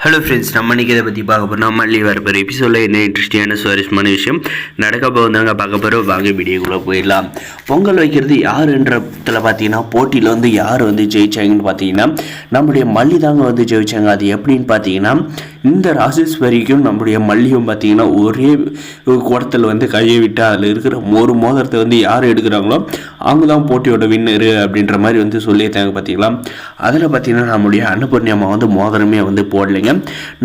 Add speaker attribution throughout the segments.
Speaker 1: Hello friends, நம்ம இன்றைக்கி இதை பற்றி பார்க்க போகிறோம். மல்லி வரப்போகிற எபிசோடில் என்ன இன்ட்ரெஸ்டிங்கான சுவாரஸ்யமான விஷயம் நடக்க போகுதாங்க பார்க்க போகிறோம். வாங்க வீடியோக்குள்ளே போயிடலாம். பொங்கல் வைக்கிறது யாருன்றத்தில் பார்த்தீங்கன்னா போட்டியில் வந்து யார் வந்து ஜெயிச்சாங்கன்னு பார்த்தீங்கன்னா நம்முடைய மல்லி தாங்க வந்து ஜெயிச்சாங்க. அது எப்படின்னு பார்த்தீங்கன்னா இந்த ராஜேஸ்வரிக்கும் நம்முடைய மல்லியும் பார்த்தீங்கன்னா ஒரே குடத்தில் வந்து கையை விட்டு அதில் இருக்கிற ஒரு மோதிரத்தை வந்து யார் எடுக்கிறாங்களோ அவங்க தான் போட்டியோட வின்னரு அப்படின்ற மாதிரி வந்து சொல்லியிருந்தாங்க. பார்த்தீங்களா, அதில் பார்த்தீங்கன்னா நம்முடைய அன்னபூர்ணியம்மா வந்து மோதிரமே வந்து போடலைங்க.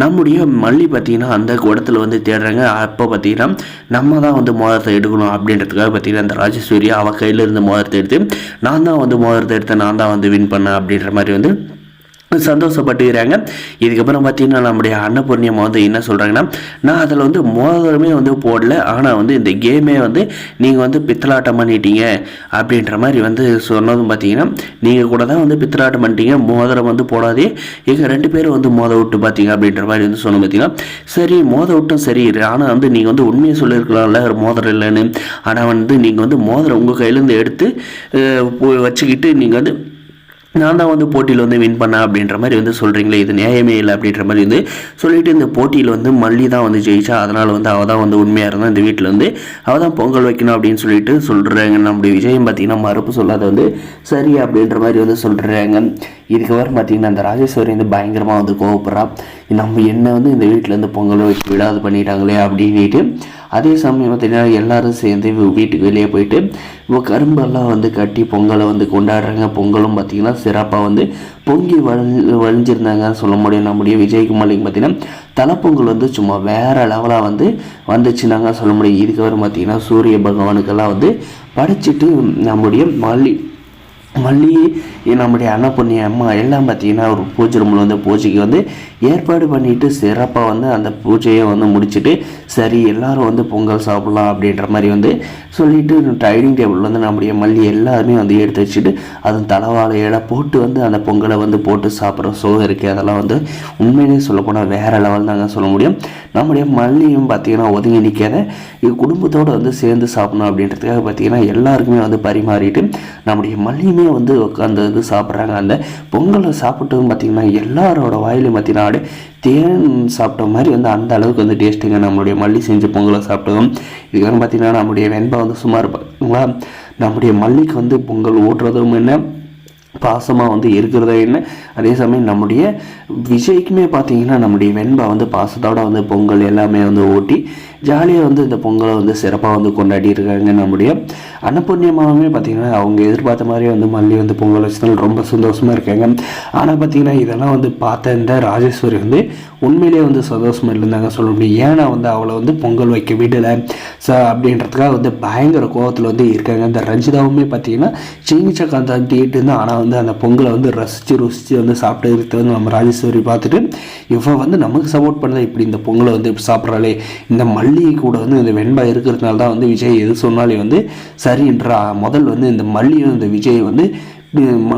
Speaker 1: நம்முடைய மல்லி பார்த்தீங்கன்னா அந்த இடத்துல வந்து தேடுறாங்க. அப்போ பார்த்தீங்கன்னா நம்ம தான் வந்து மோதிரத்தை எடுக்கணும் அப்படின்றதுக்காக பார்த்தீங்கன்னா அந்த ராஜேஸ்வரி அவள் கையில் இருந்த மோதிரத்தை எடுத்து நான் தான் வந்து மோதிரத்தை எடுத்தேன், நான் தான் வந்து வின் பண்ணேன் அப்படின்ற மாதிரி வந்து சந்தோஷப்பட்டுக்கிறாங்க. இதுக்கப்புறம் பார்த்தீங்கன்னா நம்முடைய அன்னபூர்ணியம்மா வந்து என்ன சொல்கிறாங்கன்னா, நான் அதில் வந்து மோதிரமே வந்து போடல, ஆனால் வந்து இந்த கேமே வந்து நீங்கள் வந்து பித்தலாட்டம் பண்ணிட்டீங்க அப்படின்ற மாதிரி வந்து சொன்னதும் பார்த்தீங்கன்னா நீங்கள் கூட தான் வந்து பித்தலாட்டம் பண்ணிட்டீங்க, மோதிரம் வந்து போடாதே, எங்கள் 2 பேரும் வந்து மோத விட்டு பார்த்தீங்க அப்படின்ற மாதிரி வந்து சொன்ன பார்த்தீங்கன்னா சரி மோத விட்டும் சரி, ஆனால் வந்து நீங்கள் வந்து உண்மையை சொல்லியிருக்கலாம்ல ஒரு மோதிரம் இல்லைன்னு, ஆனால் வந்து நீங்கள் வந்து மோதிரம் உங்கள் கையிலேருந்து எடுத்து வச்சுக்கிட்டு நீங்கள் வந்து நான் தான் வந்து போட்டியில் வந்து வின் பண்ணேன் அப்படின்ற மாதிரி வந்து சொல்கிறீங்களே, இது நியாயமே இல்லை அப்படின்ற மாதிரி வந்து சொல்லிவிட்டு இந்த போட்டியில் வந்து மல்லி தான் வந்து ஜெயிச்சா, அதனால் வந்து அவள் தான் வந்து உண்மையாக இருந்தால் இந்த வீட்டில் வந்து அவள் தான் பொங்கல் வைக்கணும் அப்படின்னு சொல்லிட்டு சொல்கிறாங்க. நம்முடைய விஜயம் பார்த்திங்கன்னா மறுப்பு சொல்லாத வந்து சரி அப்படின்ற மாதிரி வந்து சொல்கிறாங்க. இதுக்கப்புறம் பார்த்திங்கன்னா அந்த ராஜேஸ்வரி வந்து பயங்கரமாக வந்து கோவப்படுறா, நம்ம என்ன வந்து இந்த வீட்டிலேருந்து பொங்கல் வச்சு விடாது பண்ணிட்டாங்களே அப்படின்ட்டு. அதே சமயம் பார்த்திங்கன்னா எல்லோரும் சேர்ந்து வீட்டுக்கு வெளியே போயிட்டு கரும்பெல்லாம் வந்து கட்டி பொங்கலை வந்து கொண்டாடுறாங்க. பொங்கலும் பார்த்திங்கன்னா சிறப்பாக வந்து பொங்கி வழிஞ்சிருந்தாங்க சொல்ல முடியும். நம்முடைய விஜய்க்கு மல்லிக்கு பார்த்திங்கன்னா தலைப்பொங்கல் வந்து சும்மா வேறு லெவலாக வந்து வந்துச்சுனாங்க சொல்ல முடியும். இதுக்கப்புறம் பார்த்திங்கன்னா சூரிய பகவானுக்கெல்லாம் வந்து படைச்சிட்டு நம்முடைய மல்லி நம்முடைய அன்னபூர்ணியம்மா எல்லாம் பார்த்திங்கன்னா ஒரு பூஜை ரூமில் வந்து பூஜைக்கு வந்து ஏற்பாடு பண்ணிவிட்டு சிறப்பாக வந்து அந்த பூஜையை வந்து முடிச்சுட்டு சரி எல்லோரும் வந்து பொங்கல் சாப்பிட்லாம் அப்படின்ற மாதிரி வந்து சொல்லிவிட்டு டைனிங் டேபிள் வந்து நம்முடைய மல்லி எல்லாருமே வந்து எடுத்து வச்சுட்டு அதன் தலைவாழையில போட்டு வந்து அந்த பொங்கலை வந்து போட்டு சாப்பிட்ற சோகம் இருக்குது. அதெல்லாம் வந்து உண்மையிலேயே சொல்லப்போனால் வேறு லெவல் தாங்க சொல்ல முடியும். நம்முடைய மல்லியும் பார்த்திங்கன்னா ஒதுங்கி நிற்காத குடும்பத்தோடு வந்து சேர்ந்து சாப்பிடணும் அப்படின்றதுக்காக பார்த்திங்கன்னா எல்லாருக்குமே வந்து பரிமாறிட்டு நம்முடைய மல்லியுமே வந்து உட்காந்து வந்து சாப்பிட்றாங்க. அந்த பொங்கலை சாப்பிட்டதும் பார்த்திங்கன்னா எல்லாரோட வாயிலையும் பார்த்திங்கன்னா தேன் சாப்பிட்ட மாதிரி வந்து அந்த அளவுக்கு வந்து டேஸ்ட்டுங்க நம்மளுடைய மல்லி செஞ்ச பொங்கலை சாப்பிட்டதும். இதுக்கப்புறம் பார்த்திங்கன்னா நம்முடைய வெண்பா வந்து சுமார் பார்த்தீங்களா நம்முடைய மல்லிக்கு வந்து பொங்கல் ஓட்டுறதும் என்ன பாசமாக வந்து இருக்கிறதா என்ன, அதே சமயம் நம்முடைய விஜய்க்குமே பார்த்திங்கன்னா நம்முடைய வெண்பா வந்து பாசத்தோடு வந்து பொங்கல் எல்லாமே வந்து ஓட்டி ஜாலியாக வந்து இந்த பொங்கலை வந்து சிறப்பாக வந்து கொண்டாடி இருக்காங்க. நம்முடைய அன்னபூர்ணியமாகவே பார்த்திங்கன்னா அவங்க எதிர்பார்த்த மாதிரி வந்து மல்லி வந்து பொங்கல் வச்சதால் ரொம்ப சந்தோஷமாக இருக்காங்க. ஆனால் பார்த்திங்கன்னா இதெல்லாம் வந்து பார்த்த இந்த ராஜேஸ்வரி வந்து உண்மையிலேயே வந்து சந்தோஷமாக இருந்தாங்க சொல்ல முடியும். ஏன்னா வந்து அவளை வந்து பொங்கல் வைக்க விடலை அப்படின்றதுக்காக வந்து பயங்கர கோபத்தில் வந்து இருக்காங்க. இந்த ரஞ்சிதாவுமே பார்த்திங்கன்னா சிங்கிச்சக்காந்த தீட்டு இருந்தால், ஆனால் வந்து அந்த பொங்கலை வந்து ருசித்து வந்து சாப்பிட்டு இருக்கிறது நம்ம ராஜேஸ்வரி பார்த்துட்டு இவன் வந்து நமக்கு சப்போர்ட் பண்ணதான் இப்படி இந்த பொங்கலை வந்து சாப்பிட்றாளே, இந்த மல்லி கூட வந்து இந்த வெண்பா இருக்கிறதுனால தான் வந்து விஜய் எது சொன்னாலே வந்து சரின்றா, முதல் வந்து இந்த மல்லியும் இந்த விஜய் வந்து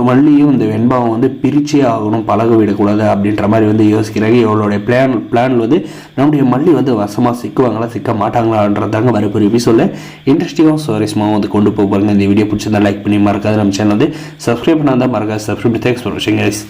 Speaker 1: மல்லியும் இந்த வெண்பாவும் வந்து பிரிச்சே ஆகணும், பழக விடக்கூடாது அப்படின்ற மாதிரி வந்து யோசிக்கிறாங்க. இவளுடைய பிளான் வந்து நம்முடைய மல்லி வந்து வசமாக சிக்குவாங்களா சிக்க மாட்டாங்களான்றதாங்க வரப்போகிற எபிசோடில் இன்ட்ரெஸ்டிங்காக சுவாரஸ்யமாக வந்து கொண்டு போவாங்க. இந்த வீடியோ பிடிச்சிருந்தா லைக் பண்ணி மறக்காது நம்ம சேனல் வந்து சப்ஸ்கிரைப் பண்ணால் தான் மறக்காது சப்ஸ்கிரைப். தேங்க்ஸ் ஃபார் வாட்சிங் கைஸ்.